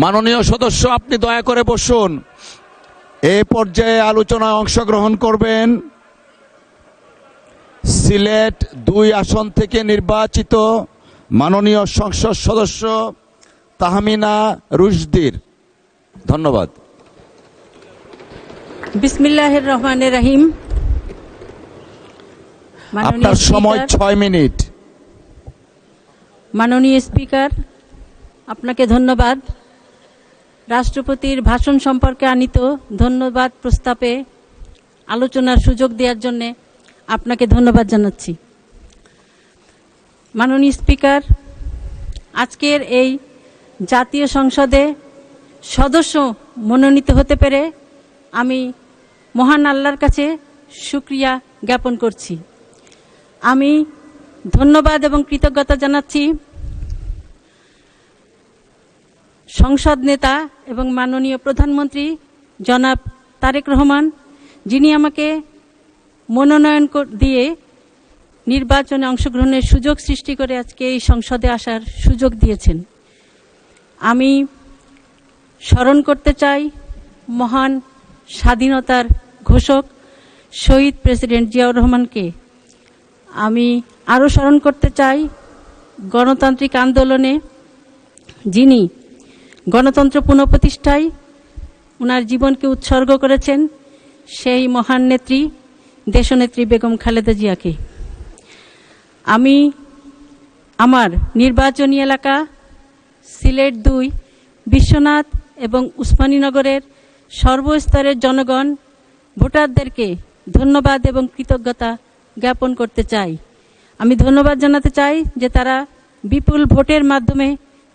মাননীয় সদস্য, আপনি দয়া করে বসুন। এই পর্যায়ে আলোচনায় অংশগ্রহণ করবেন সিলেট ২ আসন থেকে নির্বাচিত মাননীয় সংসদ সদস্য তাহমিনা রুশদীর। ধন্যবাদ। বিসমিল্লাহির রহমানির রহিম। আপনার সময় ৬ মিনিট। মাননীয় স্পিকার, আপনাকে ধন্যবাদ। রাষ্ট্রপতির ভাষণ সম্পর্কে আনিত ধন্যবাদ প্রস্তাবে আলোচনার সুযোগ দেওয়ার জন্য আপনাকে ধন্যবাদ জানাচ্ছি। মাননীয় স্পিকার, আজকের এই জাতীয় সংসদে সদস্য মনোনীত হতে পেরে আমি মহান আল্লাহর কাছে শুকরিয়া জ্ঞাপন করছি। আমি ধন্যবাদ এবং কৃতজ্ঞতা জানাচ্ছি সংসদ নেতা এবং মাননীয় প্রধানমন্ত্রী জনাব তারেক রহমান, যিনি আমাকে মনোনয়ন দিয়ে নির্বাচনে অংশগ্রহণের সুযোগ সৃষ্টি করে আজকে এই সংসদে আসার সুযোগ দিয়েছেন। আমি স্মরণ করতে চাই মহান স্বাধীনতার ঘোষক শহীদ প্রেসিডেন্ট জিয়াউর রহমানকে। আমি আরও স্মরণ করতে চাই গণতান্ত্রিক আন্দোলনে যিনি গণতন্ত্র পুনঃপ্রতিষ্ঠায় ওনার জীবনকে উৎসর্গ করেছেন সেই মহান নেত্রী দেশনেত্রী বেগম খালেদা জিয়াকে। আমি আমার নির্বাচনী এলাকা সিলেট ২ বিশ্বনাথ এবং উসমানীনগরের সর্বস্তরের জনগণ ভোটারদেরকে ধন্যবাদ এবং কৃতজ্ঞতা জ্ঞাপন করতে চাই। আমি ধন্যবাদ জানাতে চাই যে তারা বিপুল ভোটের মাধ্যমে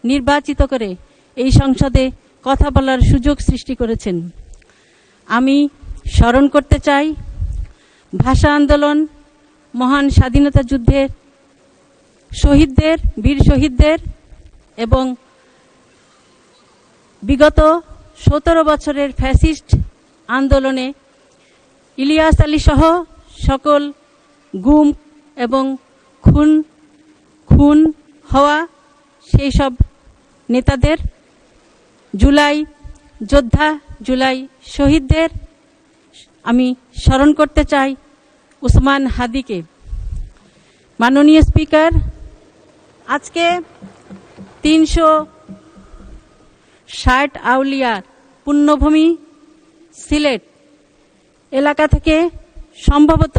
নির্বাচিত করে এই সংসদে কথা বলার সুযোগ সৃষ্টি করেছেন। আমি স্মরণ করতে চাই ভাষা আন্দোলন, মহান স্বাধীনতা যুদ্ধের শহীদদের, বীর শহীদদের এবং বিগত ১৭ বছরের ফ্যাসিস্ট আন্দোলনে ইলিয়াস আলী সহ সকল গুম এবং খুন হওয়া সেই সব নেতাদের, জুলাই যোদ্ধা, জুলাই শহীদদের আমি স্মরণ করতে চাই উসমান হাদিকে। মাননীয় স্পিকার, আজকে ৩৬০ আউলিয়ার পুণ্যভূমি সিলেট এলাকা থেকে সম্ভবত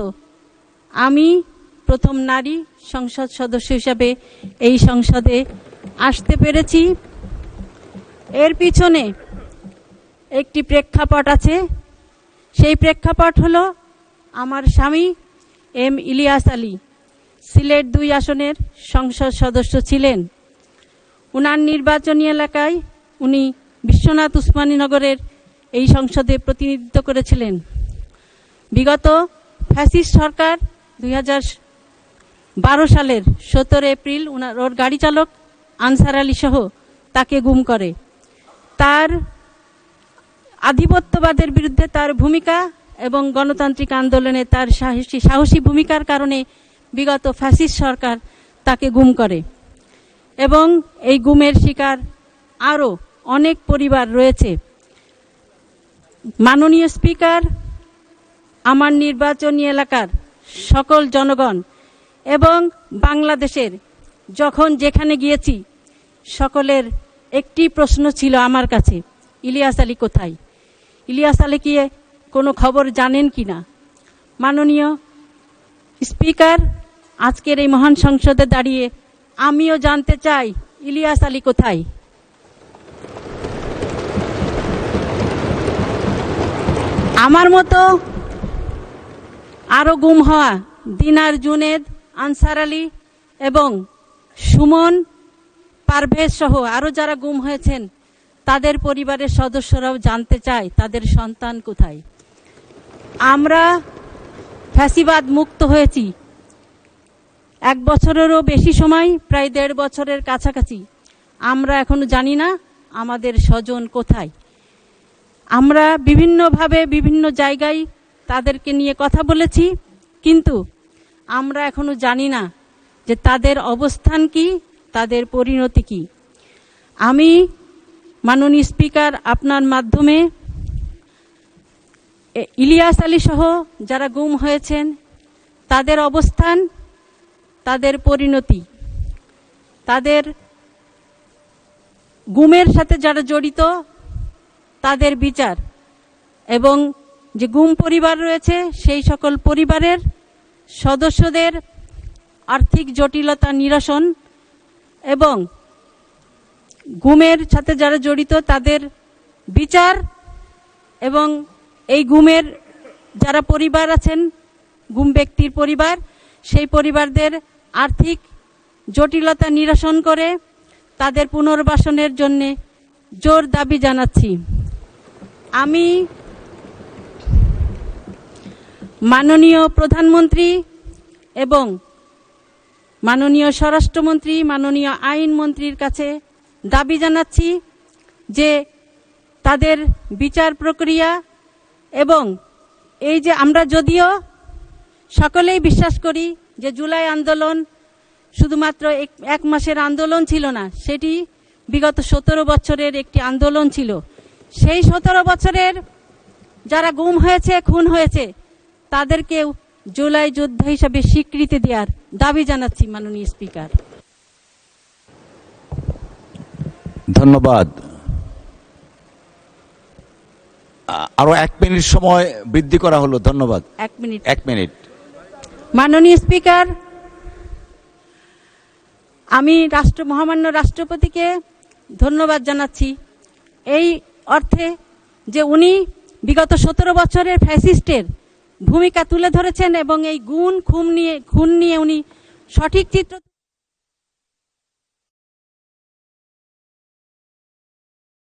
আমি প্রথম নারী সংসদ সদস্য হিসাবে এই সংসদে আসতে পেরেছি। এর পিছনে একটি প্রেক্ষাপট আছে। সেই প্রেক্ষাপট হলো আমার স্বামী এম ইলিয়াস আলী সিলেট ২ আসনের সংসদ সদস্য ছিলেন। উনার নির্বাচনী এলাকায় উনি বিশ্বনাথ উসমানীনগরের এই সংসদে প্রতিনিধিত্ব করেছিলেন। বিগত ফ্যাসিস্ট সরকার ২০১২ সালের ১৭ এপ্রিল ওর গাড়ি চালক আনসার আলী সহ তাকে গুম করে। তার আধিপত্যবাদের বিরুদ্ধে তার ভূমিকা এবং গণতান্ত্রিক আন্দোলনে তার সাহসী ভূমিকার কারণে বিগত ফ্যাসিস্ট সরকার তাকে গুম করে এবং এই গুমের শিকার আরও অনেক পরিবার রয়েছে। মাননীয় স্পিকার, আমার নির্বাচনী এলাকার সকল জনগণ এবং বাংলাদেশের যখন যেখানে গিয়েছি সকলের একটি প্রশ্ন ছিল আমার কাছে, ইলিয়াস আলী কোথায়? ইলিয়াস আলী কি কোনো খবর জানেন কি না? মাননীয় স্পিকার, আজকের এই মহান সংসদে দাঁড়িয়ে আমিও জানতে চাই ইলিয়াস আলী কোথায়। আমার মতো আরও গুম হওয়া দিনার, জুনেদ, আনসার আলী এবং সুমন, পারভেজ সহ আরও যারা গুম হয়েছেন তাদের পরিবারের সদস্যরাও জানতে চায় তাদের সন্তান কোথায়। আমরা ফ্যাসিবাদ মুক্ত হয়েছি ১ বছরেরও বেশি সময়, প্রায় ১.৫ বছরের কাছাকাছি। আমরা এখনো জানি না আমাদের স্বজন কোথায়। আমরা বিভিন্নভাবে বিভিন্ন জায়গায় তাদেরকে নিয়ে কথা বলেছি, কিন্তু আমরা এখনো জানি না যে তাদের অবস্থান কি, তাদের পরিণতি কি। আমি মাননীয় স্পিকার, আপনার মাধ্যমে ইলিয়াস আলী সহ যারা গুম হয়েছেন তাদের অবস্থান, তাদের পরিণতি, তাদের গুমের সাথে যারা জড়িত তাদের বিচার এবং যে গুম পরিবার রয়েছে সেই সকল পরিবারের সদস্যদের আর্থিক জটিলতা নিরসন এবং গুমের সাথে যারা জড়িত তাদের বিচার এবং এই গুমের যারা পরিবার আছেন, গুম ব্যক্তির পরিবার, সেই পরিবারদের আর্থিক জটিলতা নিরসন করে তাদের পুনর্বাসনের জন্য জোর দাবি জানাচ্ছি। আমি মাননীয় প্রধানমন্ত্রী এবং মাননীয় স্বরাষ্ট্রমন্ত্রী, মাননীয় আইনমন্ত্রীর কাছে দাবি জানাচ্ছি যে তাদের বিচার প্রক্রিয়া এবং এই যে আমরা যদিও সকলেই বিশ্বাস করি যে জুলাই আন্দোলন শুধুমাত্র এক মাসের আন্দোলন ছিল না, সেটি বিগত 17 বছরের একটি আন্দোলন ছিল। সেই 17 বছরের যারা গুম হয়েছে, খুন হয়েছে, তাদেরকেও জুলাই যোদ্ধা হিসাবে স্বীকৃতি দেওয়ার দাবি জানাচ্ছি মাননীয় স্পিকার। ধন্যবাদ। আরো 1 মিনিট সময় বৃদ্ধি করা হলো। ধন্যবাদ। 1 মিনিট।1 মিনিট। মাননীয় স্পিকার, আমি মহামান্য রাষ্ট্রপতিকে ধন্যবাদ জানাচ্ছি এই অর্থে যে উনি বিগত 17 বছরের ফ্যাসিস্টের ভূমিকা তুলে ধরেছেন এবং এই খুন নিয়ে উনি সঠিক চিত্র